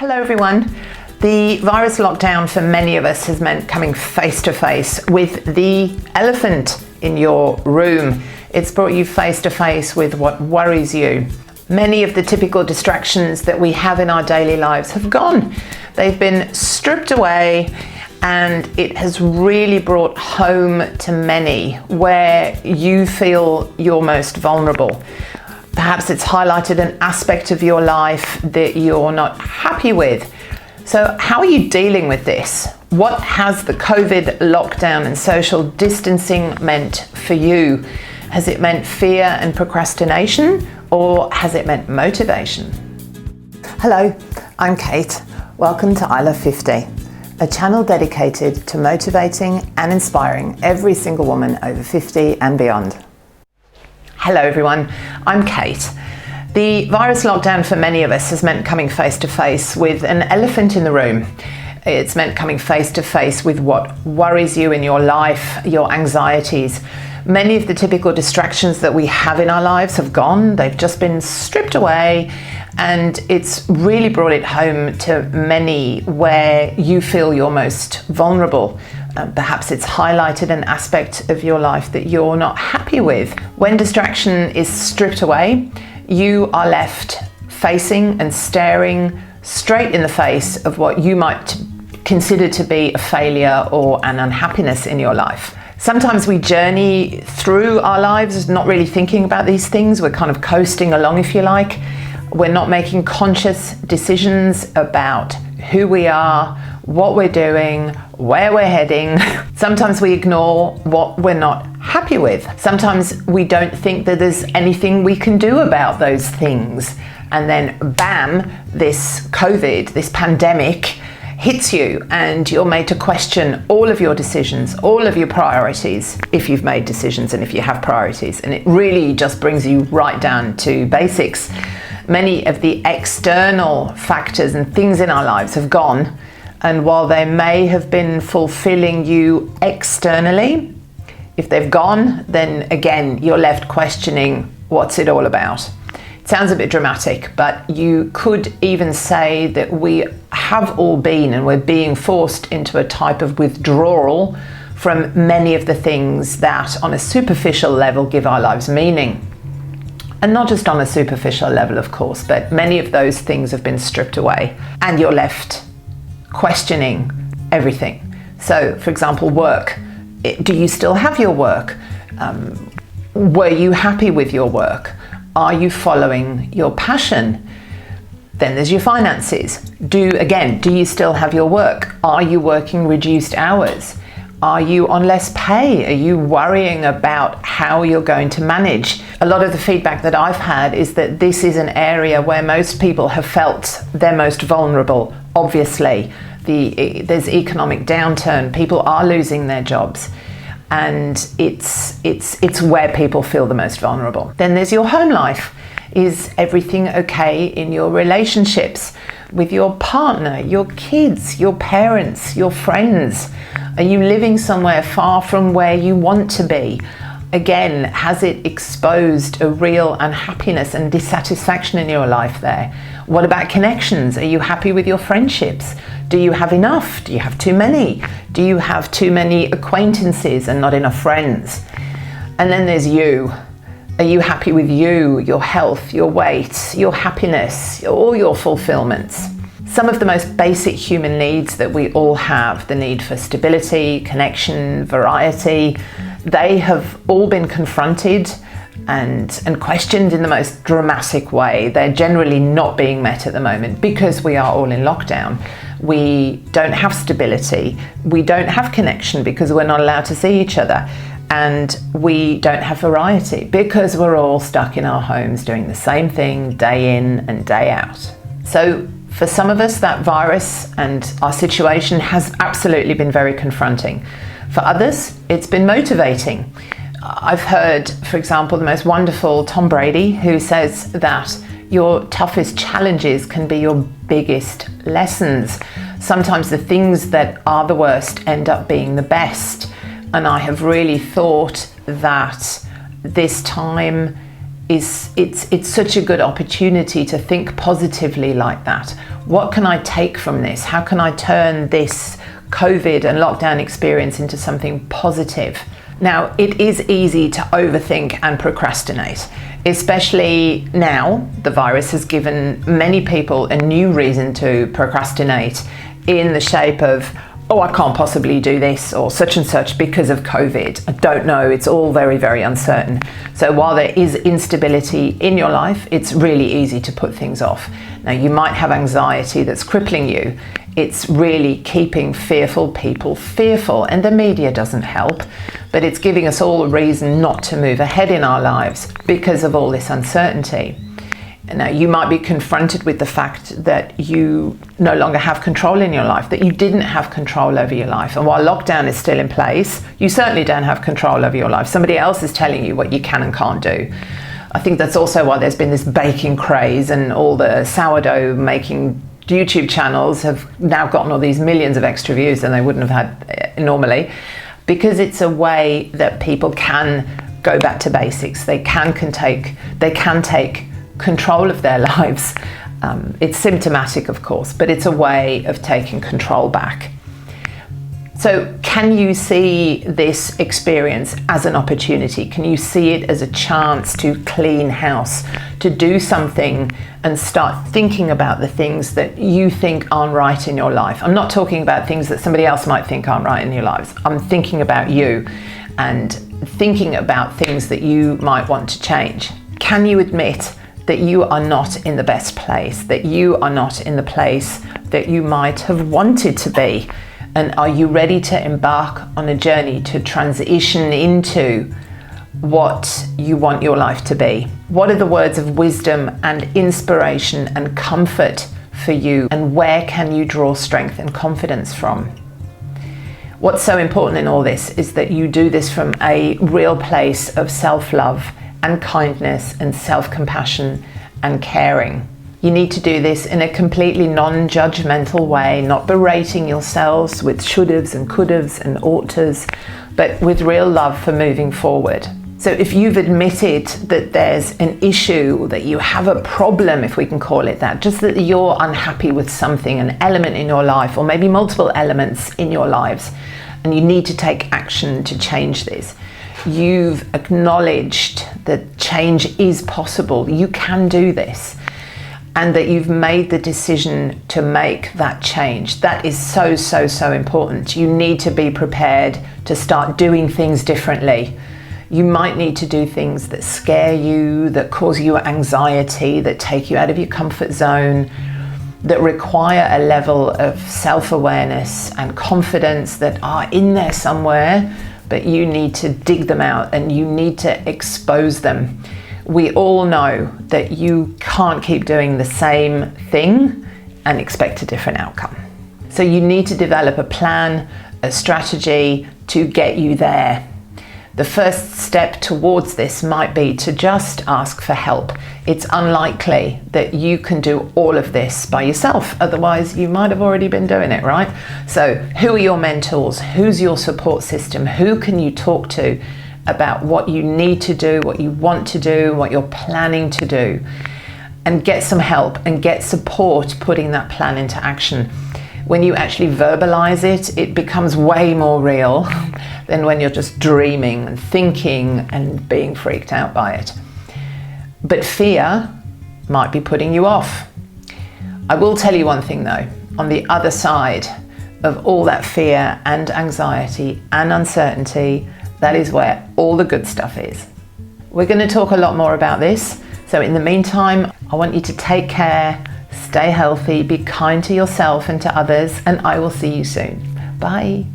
Hello everyone. The virus lockdown for many of us has meant coming face to face with the elephant in your room. It's brought you face to face with what worries you. Many of the typical distractions that we have in our daily lives have gone. They've been stripped away, and it has really brought home to many where you feel you're most vulnerable. Perhaps it's highlighted an aspect of your life that you're not happy with. So how are you dealing with this? What has the COVID lockdown and social distancing meant for you? Has it meant fear and procrastination, or has it meant motivation? Hello, I'm Kate. Welcome to I Love 50, a channel dedicated to motivating and inspiring every single woman over 50 and beyond. Hello everyone, I'm Kate. The virus lockdown for many of us has meant coming face to face with an elephant in the room. It's meant coming face to face with what worries you in your life, your anxieties. Many of the typical distractions that we have in our lives have gone. They've just been stripped away, and it's really brought it home to many where you feel you're most vulnerable. Perhaps it's highlighted an aspect of your life that you're not happy with. When distraction is stripped away, you are left facing and staring straight in the face of what you might consider to be a failure or an unhappiness in your life. Sometimes we journey through our lives not really thinking about these things. We're kind of coasting along, if you like. We're not making conscious decisions about who we are, what we're doing, where we're heading. Sometimes we ignore what we're not happy with. Sometimes we don't think that there's anything we can do about those things. And then bam, this COVID, this pandemic hits you, and you're made to question all of your decisions, all of your priorities, if you've made decisions and if you have priorities. And it really just brings you right down to basics. Many of the external factors and things in our lives have gone, and while they may have been fulfilling you externally, if they've gone, then again, you're left questioning, what's it all about? It sounds a bit dramatic, but you could even say that we have all been, and we're being forced into a type of withdrawal from many of the things that on a superficial level give our lives meaning. And not just on a superficial level, of course, but many of those things have been stripped away, and you're left questioning everything. So, for example, work. Do you still have your work? Were you happy with your work? Are you following your passion? Then there's your finances. Do you still have your work? Are you working reduced hours? Are you on less pay? Are you worrying about how you're going to manage? A lot of the feedback that I've had is that this is an area where most people have felt they're most vulnerable. Obviously, there's economic downturn. People are losing their jobs, and it's where people feel the most vulnerable. Then there's your home life. Is everything okay in your relationships with your partner, your kids, your parents, your friends? Are you living somewhere far from where you want to be? Again, has it exposed a real unhappiness and dissatisfaction in your life there? What about connections? Are you happy with your friendships? Do you have enough? Do you have too many? Do you have too many acquaintances and not enough friends? And then there's you. Are you happy with you, your health, your weight, your happiness, all your fulfillments? Some of the most basic human needs that we all have, the need for stability, connection, variety, they have all been confronted and questioned in the most dramatic way. They're generally not being met at the moment because we are all in lockdown. We don't have stability. We don't have connection because we're not allowed to see each other. And we don't have variety because we're all stuck in our homes doing the same thing day in and day out. So for some of us, that virus and our situation has absolutely been very confronting. For others, it's been motivating. I've heard, for example, the most wonderful Tom Brady, who says that your toughest challenges can be your biggest lessons. Sometimes the things that are the worst end up being the best. And I have really thought that this time it's such a good opportunity to think positively like that. What can I take from this? How can I turn this COVID and lockdown experience into something positive? Now, it is easy to overthink and procrastinate, especially now the virus has given many people a new reason to procrastinate in the shape of, oh, I can't possibly do this or such and such because of COVID. I don't know, it's all very, very uncertain. So while there is instability in your life, it's really easy to put things off. Now, you might have anxiety that's crippling you. It's really keeping fearful people fearful, and the media doesn't help, but it's giving us all a reason not to move ahead in our lives because of all this uncertainty. Now, you might be confronted with the fact that you no longer have control in your life, that you didn't have control over your life. And while lockdown is still in place, you certainly don't have control over your life. Somebody else is telling you what you can and can't do. I think that's also why there's been this baking craze, and all the sourdough making YouTube channels have now gotten all these millions of extra views than they wouldn't have had normally, because it's a way that people can go back to basics. They can take control of their lives. It's symptomatic, of course, but it's a way of taking control back. So can you see this experience as an opportunity? Can you see it as a chance to clean house, to do something and start thinking about the things that you think aren't right in your life? I'm not talking about things that somebody else might think aren't right in your lives. I'm thinking about you and thinking about things that you might want to change. Can you admit that you are not in the best place, that you are not in the place that you might have wanted to be? And are you ready to embark on a journey to transition into what you want your life to be? What are the words of wisdom and inspiration and comfort for you? And where can you draw strength and confidence from? What's so important in all this is that you do this from a real place of self-love and kindness and self-compassion and caring. You need to do this in a completely non-judgmental way, not berating yourselves with should-haves and could-haves and ought-tos, but with real love for moving forward. So if you've admitted that there's an issue, that you have a problem, if we can call it that, just that you're unhappy with something, an element in your life, or maybe multiple elements in your lives, and you need to take action to change this. You've acknowledged that change is possible. You can do this. And that you've made the decision to make that change. That is so, so, so important. You need to be prepared to start doing things differently. You might need to do things that scare you, that cause you anxiety, that take you out of your comfort zone, that require a level of self-awareness and confidence that are in there somewhere, but you need to dig them out and you need to expose them. We all know that you can't keep doing the same thing and expect a different outcome. So you need to develop a plan, a strategy to get you there. The first step towards this might be to just ask for help. It's unlikely that you can do all of this by yourself. Otherwise, you might have already been doing it, right? So who are your mentors? Who's your support system? Who can you talk to about what you need to do, what you want to do, what you're planning to do? And get some help and get support putting that plan into action. When you actually verbalize it, it becomes way more real than when you're just dreaming and thinking and being freaked out by it. But fear might be putting you off. I will tell you one thing though, on the other side of all that fear and anxiety and uncertainty, that is where all the good stuff is. We're going to talk a lot more about this. So in the meantime, I want you to take care, stay healthy, be kind to yourself and to others, and I will see you soon. Bye.